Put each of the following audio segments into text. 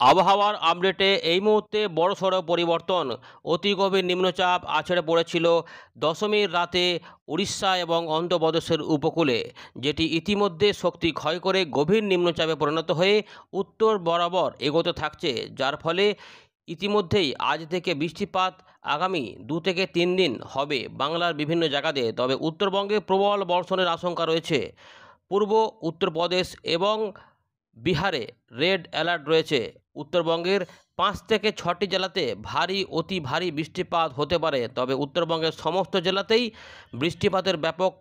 আবহাওয়ার আপডেটে এই মুহূর্তে বড়সড় পরিবর্তন। অতি গভীর নিম্নচাপ আছড়ে পড়েছিল দশমীর রাতে উড়িষ্যা এবং অন্ধ্রপ্রদেশের উপকূলে, যেটি ইতিমধ্যে শক্তি ক্ষয় করে গভীর নিম্নচাপে পরিণত হয়ে উত্তর বরাবর এগোতে থাকছে, যার ফলে ইতিমধ্যেই আজ থেকে বৃষ্টিপাত আগামী 2 থেকে 3 দিন হবে বাংলার বিভিন্ন জায়গাতে। তবে উত্তরবঙ্গে প্রবল বর্ষণের আশঙ্কা রয়েছে। পূর্ব উত্তরপ্রদেশ এবং বিহারে রেড অ্যালার্ট রয়েছে। উত্তরবঙ্গের 5 থেকে 6টি জেলাতে ভারী অতি ভারী বৃষ্টিপাত হতে পারে। তবে উত্তরবঙ্গের সমস্ত জেলাতেই বৃষ্টিপাতের ব্যাপক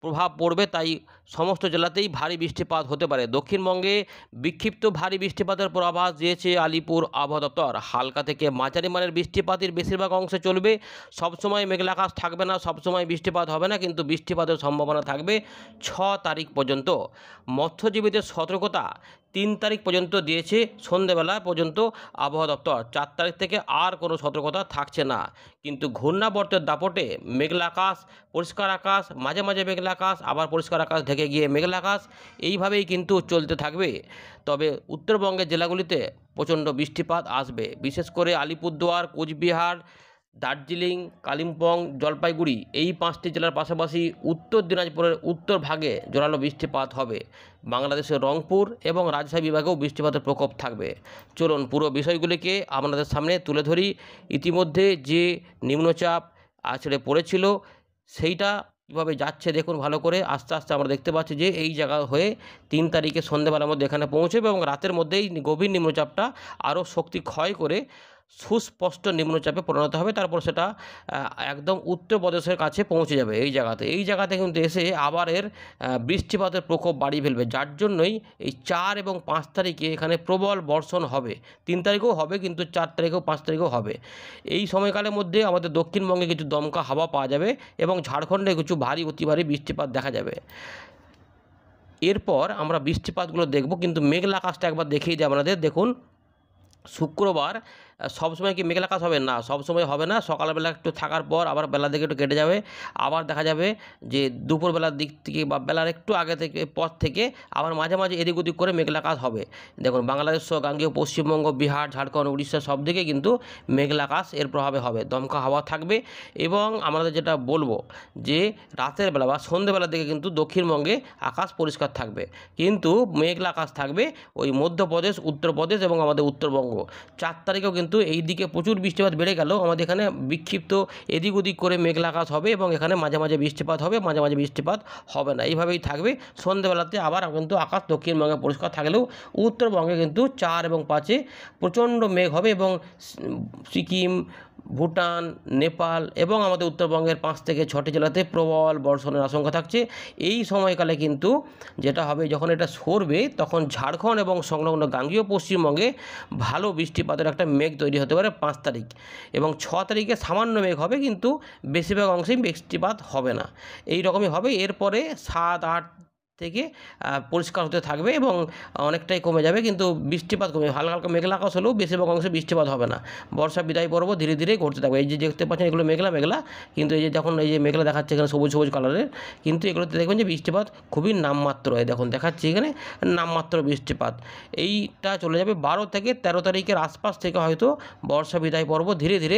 প্রভাব পড়বে, তাই সমস্ত জেলাতেই ভারী বৃষ্টিপাত হতে পারে। দক্ষিণবঙ্গে বিক্ষিপ্ত ভারী বৃষ্টিপাতের পূর্বাভাস দিয়েছে আলিপুর আবহাওয়া দপ্তর। হালকা থেকে মাঝারি মানের বৃষ্টিপাতের বেশিরভাগ অংশে চলবে। সবসময় মেঘলা আকাশ থাকবে না, সবসময় বৃষ্টিপাত হবে না, কিন্তু বৃষ্টিপাতের সম্ভাবনা থাকবে 6 তারিখ পর্যন্ত। মৎস্যজীবীদের সতর্কতা 3 তারিখ পর্যন্ত দিয়েছে সন্ধ্যেবেলা পর্যন্ত আবহাওয়া দপ্তর। 4 তারিখ থেকে আর কোনো সতর্কতা থাকছে না। কিন্তু ঘূর্ণাবর্তের দাপটে মেঘলা আকাশ, পরিষ্কার আকাশ, মাঝে মাঝে মেঘলা আকাশ, আবার পরিষ্কার আকাশ ঢেকে গিয়ে মেঘলা আকাশ, এইভাবেই কিন্তু চলতে থাকবে। তবে উত্তরবঙ্গের জেলাগুলিতে প্রচণ্ড বৃষ্টিপাত আসবে, বিশেষ করে আলিপুরদুয়ার, কোচবিহার, দার্জিলিং, কালিম্পং, জলপাইগুড়ি এই 5টি জেলার পাশাপাশি উত্তর দিনাজপুরের উত্তর ভাগে জোরালো বৃষ্টিপাত হবে। বাংলাদেশের রংপুর এবং রাজশাহী বিভাগেও বৃষ্টিপাতের প্রকোপ থাকবে। চলুন পুরো বিষয়গুলিকে আপনাদের সামনে তুলে ধরি। ইতিমধ্যে যে নিম্নচাপ আছড়ে পড়েছিল সেইটা কীভাবে যাচ্ছে দেখুন ভালো করে। আস্তে আস্তে আমরা দেখতে পাচ্ছি যে এই জায়গা হয়ে 3 তারিখে সন্ধ্যেবেলার মধ্যে এখানে পৌঁছবে এবং রাতের মধ্যেই গভীর নিম্নচাপটা আরও শক্তি ক্ষয় করে সুস্পষ্ট নিম্নচাপে পরিণত হবে। তারপর সেটা একদম উত্তরপ্রদেশের কাছে পৌঁছে যাবে। এই জায়গাতে কিন্তু এসে আবার এর বৃষ্টিপাতের প্রকোপ বাড়িয়ে ফেলবে, যার জন্যই এই 4 এবং 5 তারিখে এখানে প্রবল বর্ষণ হবে। 3 তারিখেও হবে, কিন্তু 4 তারিখেও 5 তারিখেও হবে। এই সময়কালের মধ্যে আমাদের দক্ষিণবঙ্গে কিছু দমকা হাওয়া পাওয়া যাবে এবং ঝাড়খণ্ডে কিছু ভারী অতি ভারী বৃষ্টিপাত দেখা যাবে। এরপর আমরা বৃষ্টিপাতগুলো দেখব, কিন্তু মেঘলা আকাশটা একবার দেখিয়ে দিই আপনাদের। দেখুন, শুক্রবার সবসময় কি মেঘলা আকাশ হবে? না, সবসময় হবে না। সকালবেলা একটু থাকার পর আবার বেলা দিকে একটু কেটে যাবে, আবার দেখা যাবে যে দুপুরবেলার দিক থেকে বা বেলার একটু আগে থেকে পর থেকে আবার মাঝে মাঝে এদিক ওদিক করে মেঘলা আকাশ হবে। দেখুন, বাংলাদেশ সহ গাঙ্গেয় পশ্চিমবঙ্গ, বিহার, ঝাড়খণ্ড, উড়িষ্যা সব দিকে কিন্তু মেঘলা আকাশ এর প্রভাবে হবে, দমকা হাওয়া থাকবে। এবং আমাদের যেটা বলবো যে রাতের বেলা বা সন্ধ্যেবেলার দিকে কিন্তু দক্ষিণবঙ্গে আকাশ পরিষ্কার থাকবে, কিন্তু মেঘলা আকাশ থাকবে ওই মধ্যপ্রদেশ, উত্তরপ্রদেশ এবং আমাদের উত্তরবঙ্গ। 4 তারিখেও কিন্তু এই দিকে প্রচুর বৃষ্টিপাত বেড়ে গেল। আমাদের এখানে বিক্ষিপ্ত এদিক ওদিক করে মেঘলা আকাশ হবে এবং এখানে মাঝে মাঝে বৃষ্টিপাত হবে, মাঝে মাঝে বৃষ্টিপাত হবে না, এইভাবেই থাকবে। সন্ধ্যেবেলাতে আবার কিন্তু আকাশ দক্ষিণবঙ্গে পরিষ্কার থাকলেও উত্তরবঙ্গে কিন্তু 4 এবং 5-এ প্রচণ্ড মেঘ হবে এবং সিকিম, ভুটান, নেপাল এবং আমাদের উত্তরবঙ্গের 5 থেকে 6টি জেলাতে প্রবল বর্ষণের আশঙ্কা থাকছে। এই সময়কালে কিন্তু যেটা হবে, যখন এটা সরবে তখন ঝাড়খণ্ড এবং সংলগ্ন গাঙ্গেয় পশ্চিমবঙ্গে ভালো বৃষ্টিপাতের একটা মেঘ তৈরি হতে পারে 5 তারিখ। এবং 6 তারিখে সামান্য মেঘ হবে, কিন্তু বেশিরভাগ অংশেই বৃষ্টিপাত হবে না। এই রকমই হবে। এরপরে 7, 8 থেকে পরিষ্কার হতে থাকবে এবং অনেকটাই কমে যাবে, কিন্তু বৃষ্টিপাত কমে হালকা হালকা মেঘলা আকাশ হলেও বেশিরভাগ অংশে বৃষ্টিপাত হবে না। বর্ষা বিদায় পর্ব ধীরে ধীরে ঘটতে থাকবে। এই যে দেখতে পাচ্ছেন এগুলো মেঘলা মেঘলা, কিন্তু এই যে যখন এই যে মেঘলা দেখাচ্ছে এখানে সবুজ সবুজ কালারের, কিন্তু এগুলোতে দেখবেন যে বৃষ্টিপাত খুবই নামমাত্র হয়। দেখুন দেখাচ্ছি এখানে নামমাত্র বৃষ্টিপাত। এইটা চলে যাবে 12 থেকে 13 তারিখের আশপাশ থেকে হয়তো বর্ষা বিদায় পর্ব ধীরে ধীরে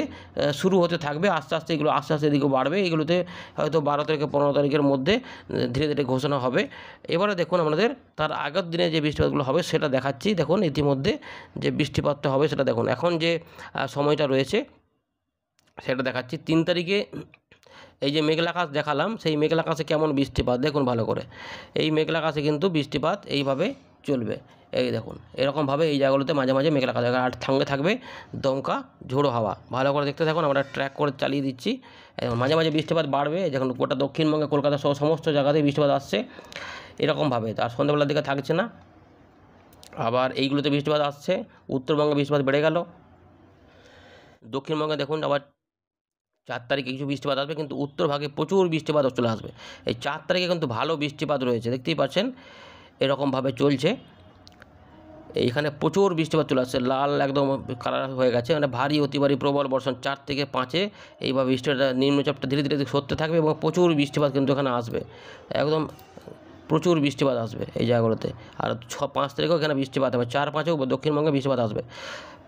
শুরু হতে থাকবে। আস্তে আস্তে এগুলো আস্তে আস্তে এদিকে বাড়বে। এগুলোতে হয়তো 12 থেকে 15 তারিখের মধ্যে ধীরে ধীরে ঘোষণা হবে। এবারে দেখুন আমাদের তার আগের দিনে যে বৃষ্টিপাতগুলো হবে সেটা দেখাচ্ছি। দেখুন ইতিমধ্যে যে বৃষ্টিপাতটা হবে সেটা দেখুন, এখন যে সময়টা রয়েছে সেটা দেখাচ্ছি। 3 তারিখে এই যে মেঘলা আকাশ দেখালাম, সেই মেঘলা আকাশে কেমন বৃষ্টিপাত দেখুন ভালো করে। এই মেঘলা আকাশে কিন্তু বৃষ্টিপাত এইভাবে চলবে। এই দেখুন এরকমভাবে এই জায়গাগুলোতে মাঝে মাঝে মেঘলা আকাশ, আর সঙ্গে থাকবে দমকা ঝোড়ো হাওয়া। ভালো করে দেখতে থাকুন, আমরা ট্র্যাক করে চালিয়ে দিচ্ছি। মাঝে মাঝে বৃষ্টিপাত বাড়বে, যখন গোটা দক্ষিণবঙ্গে কলকাতা সহ সমস্ত জায়গাতেই বৃষ্টিপাত আসছে এরকমভাবে। আর সন্ধ্যাবেলার দিকে থাকছে না, আবার এইগুলোতে বৃষ্টিপাত আসছে। উত্তরবঙ্গে বৃষ্টিপাত বেড়ে গেল। দক্ষিণবঙ্গে দেখুন আবার 4 তারিখে কিছু বৃষ্টিপাত আসবে, কিন্তু উত্তর ভাগে প্রচুর বৃষ্টিপাত চলে আসবে। এই 4 তারিখে কিন্তু ভালো বৃষ্টিপাত রয়েছে, দেখতেই পাচ্ছেন এরকমভাবে চলছে। এইখানে প্রচুর বৃষ্টিপাত চলে আসছে, লাল একদম কালার হয়ে গেছে। মানে ভারী অতি ভারী প্রবল বর্ষণ 4 থেকে 5-এ এইভাবে বৃষ্টিটা নিম্নচাপটা ধীরে ধীরে সরতে থাকবে এবং প্রচুর বৃষ্টিপাত কিন্তু এখানে আসবে। একদম প্রচুর বৃষ্টিপাত আসবে এই জায়গাগুলোতে। আর 5 তারিখেও এখানে বৃষ্টিপাত হবে, 4-5এও দক্ষিণবঙ্গে বৃষ্টিপাত আসবে।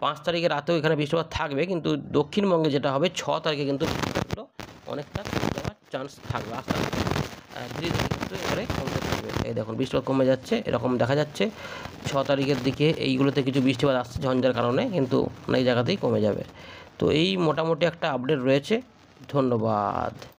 5 তারিখে রাতেও এখানে বৃষ্টিপাত থাকবে, কিন্তু দক্ষিণবঙ্গে যেটা হবে 6 তারিখে কিন্তু বৃষ্টিপাতগুলো অনেকটা কমে যাওয়ার চান্স থাকবে। আস্তে আস্তে ধীরে ধীরে কিন্তু এবারে কমতে থাকবে। এই দেখুন বৃষ্টিপাত কমে যাচ্ছে, এরকম দেখা যাচ্ছে। 6 তারিখের দিকে এইগুলোতে কিছু বৃষ্টিপাত আসছে ঝঞ্ঝার কারণে, কিন্তু অনেক জায়গাতেই কমে যাবে। তো এই মোটামুটি একটা আপডেট রয়েছে। ধন্যবাদ।